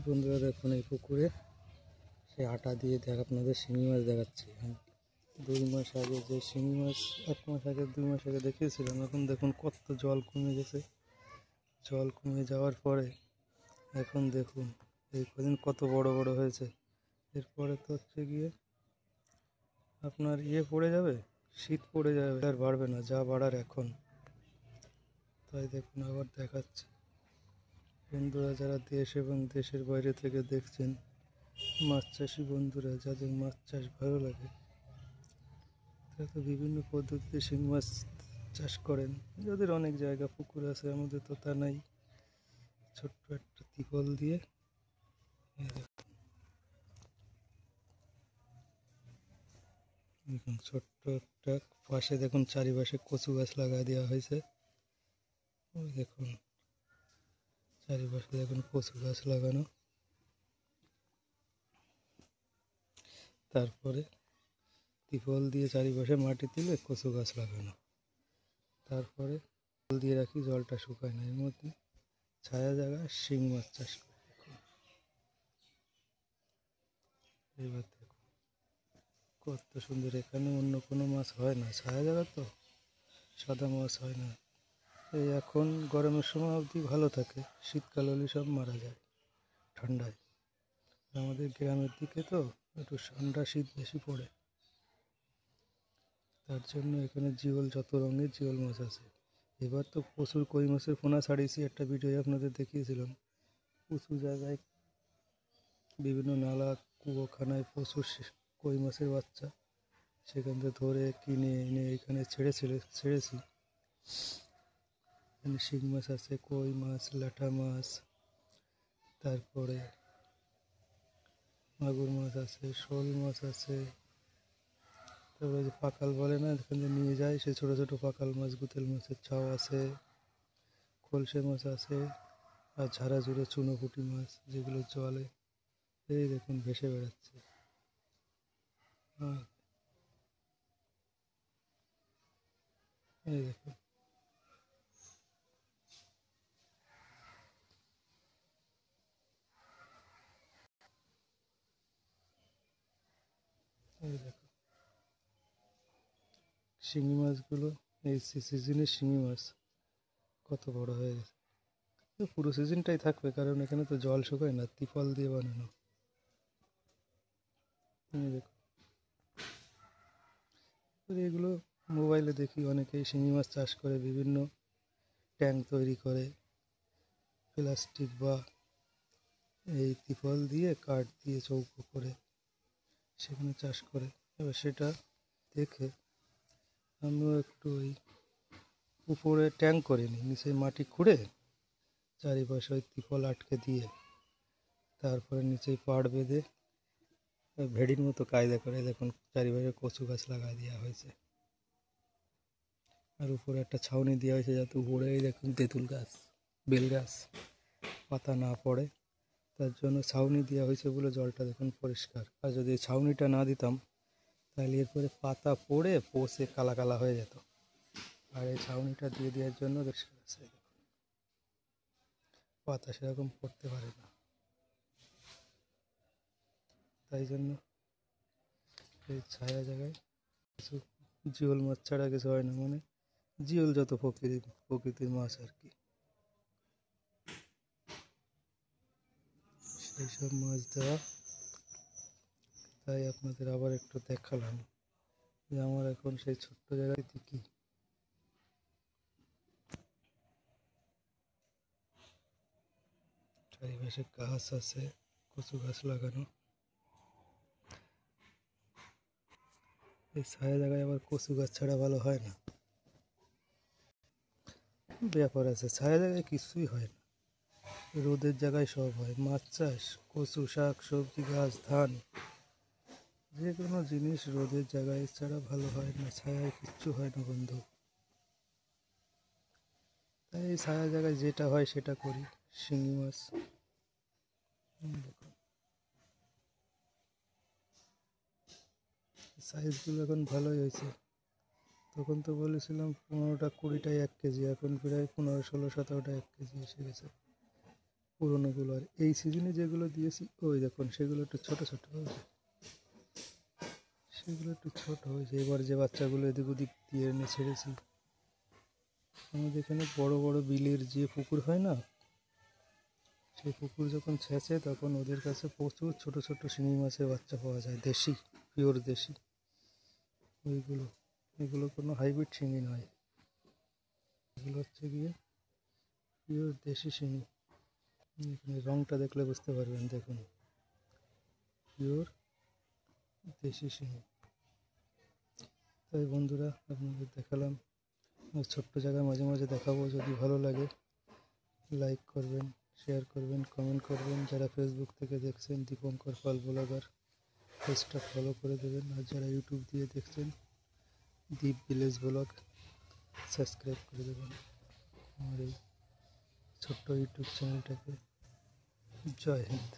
বন্ধুরা দেখুন এই পুকুরে সে আটা দিয়ে আপনাদের শিঙি মাছ দেখাচ্ছি। 2 মাস আগে যে শিঙি মাছ 1 মাস আগে 2 মাস আগে দেখিয়েছিলাম, এখন দেখুন কত জল কমে গেছে। জল কমে যাওয়ার পরে এখন দেখুন এই কদিন কত বড় বড় হয়েছে। এরপরে তো হচ্ছে গিয়ে আপনার পড়ে যাবে, শীত পড়ে যাবে, আর বাড়বে না যা বাড়ার এখন। তাই দেখুন আবার দেখাচ্ছি। বন্ধুরা যারা দেশ এবং দেশের বাইরে থেকে দেখছেন, মাছ চাষি বন্ধুরা যাদের মাছ চাষ ভালো লাগে, তারা তো বিভিন্ন পদ্ধতিতে শিং মাছ চাষ করেন। যাদের অনেক জায়গা পুকুর আছে, আমাদের তো তা নাই। ছোট্ট একটা ত্রিপল দিয়ে দেখুন ছোট্ট একটা পাশে দেখুন চারিপাশে কচু গাছ লাগা দেওয়া হয়েছে। ওই দেখুন চারিপাশে দেখুন কচু গাছ লাগানো। তারপরে ত্রিপল দিয়ে চারিপাশে মাটি তুলে কচু গাছ লাগানো। তারপরে জল দিয়ে রাখি, জলটা শুকায় না, এর মধ্যে ছায়া জায়গায় শিং মাছ চাষ করি। এবার দেখুন কত সুন্দর। এখানে অন্য কোনো মাছ হয় না, ছায়া জায়গা তো সাদা মাছ হয় না। এই এখন গরমের সময় অবধি ভালো থাকে, শীতকাল হলে সব মারা যায় ঠান্ডায়। আমাদের গ্রামের দিকে তো একটু ঠান্ডা শীত বেশি পড়ে, তার জন্য এখানে জিওল, যত রঙের জিওল মাছ আছে। এবার তো প্রচুর কই মাছের পোনা ছাড়িয়েছি, একটা ভিডিও আপনাদের দেখিয়েছিলাম। উঁচু জায়গায় বিভিন্ন নালা কুয়োখানায় প্রচুর কই মাছের বাচ্চা, সেখান থেকে ধরে কিনে এনে এখানে ছেড়েছি। এখানে শিং মাছ আছে, কই মাছ, ল্যাঠা মাছ, তারপরে মাগুর মাছ আছে, শোল মাছ আছে। তারপরে যে পাকাল বলে না, এখানে নিয়ে যায় সে ছোটো ছোটো পাকাল মাছ, গুতেল মাছের ছাও আছে, খলসে মাছ আছে, আর ঝাড়া ঝুড়ে চুনোপুঁটি মাছ যেগুলো জলে এই দেখুন ভেসে বেড়াচ্ছে। এই দেখুন এই দেখুন শিঙি মাছগুলো, এই সিজনের শিঙি মাছ কত বড় হয়ে গেছে। পুরো সিজনটাই থাকবে, কারণ এখানে তো জল শুকায় না, ত্রিপল দিয়ে বানানো। দেখুন এগুলো মোবাইলে দেখি অনেকেই শিঙি মাছ চাষ করে, বিভিন্ন ট্যাঙ্ক তৈরি করে প্লাস্টিক বা এই ত্রিপল দিয়ে, কাঠ দিয়ে চৌকো করে সেখানে চাষ করে। এবার সেটা দেখে আমিও একটু ওই উপরে ট্যাঙ্ক করে নিই, নিচে মাটি খুঁড়ে চারিপাশে ওই ত্রিপল আটকে দিয়ে, তারপরে নিচেই পাড় বেঁধে ভেড়ির মতো কায়দা করে দেখুন চারিপাশে কচু গাছ লাগাই দেওয়া হয়েছে। আর উপরে একটা ছাউনি দেওয়া হয়েছে, যাতে উপরেই দেখুন তেঁতুল গাছ, বেল গাছ পাতা না পড়ে, তার জন্য ছাউনি দেওয়া হয়েছে বলে জলটা দেখুন পরিষ্কার। আর যদি ছাউনিটা না দিতাম তাহলে এরপরে পাতা পড়ে পচে কালা কালা হয়ে যেত। আর এই ছাউনিটা দিয়ে দেওয়ার জন্য পরিষ্কার আছে, পাতা সেরকম পড়তে পারে না। তাই জন্য এই ছায়া জায়গায় কিছু জিওল মাছ ছাড়া কিছু হয় না, মানে জিওল যত প্রকৃতির মাছ আর কি, সেই সব মাছ দেওয়া। তাই আপনাদের আবার একটু দেখালাম যে আমার এখন সেই ছোট্ট জায়গায় কি চারিপাশে গাছ আছে, কচু গাছ লাগানো। এই ছায়া জায়গায় আবার কচু গাছ ছাড়া ভালো হয় না, ব্যাপার আছে। ছায়া জায়গায় কিছুই হয় না, রোদের জায়গায় সব হয়। মাছ চাষ, কচু, শাক সবজি গাছ, ধান, যে কোনো জিনিস রোদের জায়গায় ছাড়া ভালো হয় না, ছায়ায় কিচ্ছু হয় না বন্ধু। তাই এই ছায়া জায়গায় যেটা হয় সেটা করি। শিঙি মাছ সাইজগুলো এখন ভালোই হয়েছে। তখন তো বলেছিলাম 15টা 20টায় 1 কেজি, এখন প্রায় 15, 16, 17টা 1 কেজি এসে গেছে। পুরোনোগুলো। আর এই সিজনে যেগুলো দিয়েছি ওই দেখুন সেগুলো একটু ছোটো ছোটো হয়েছে, সেগুলো একটু ছোটো হয়েছে। এবার যে বাচ্চাগুলো এদিক ওদিক দিয়ে এনে ছেড়েছি, আমাদের এখানে বড় বড় বিলের যে পুকুর হয় না, সেই পুকুর যখন ছেঁচে তখন ওদের কাছে প্রচুর ছোট ছোট শিঙি মাছের বাচ্চা পাওয়া যায়, দেশি, পিওর দেশি ওইগুলো। এগুলো কোনো হাইব্রিড শিঙি নয়, এগুলো হচ্ছে গিয়ে পিওর দেশি শিঙি। এখানে রঙটা দেখলে বুঝতে পারবেন, দেখুন পিওর দেশি শিঙি। তাই বন্ধুরা আপনাদের দেখালাম, ছোট্ট জায়গায় মাঝে মাঝে দেখাবো। যদি ভালো লাগে লাইক করবেন, শেয়ার করবেন, কমেন্ট করবেন। যারা ফেসবুক থেকে দেখছেন দীপঙ্কর পাল ব্লগার পেজটা ফলো করে দেবেন। আর যারা ইউটিউব দিয়ে দেখছেন দীপ ভিলেজ ব্লগ সাবস্ক্রাইব করে দেবেন আমার এই ছোট্ট ইউটিউব চ্যানেলটাকে। জয় হিন্দ।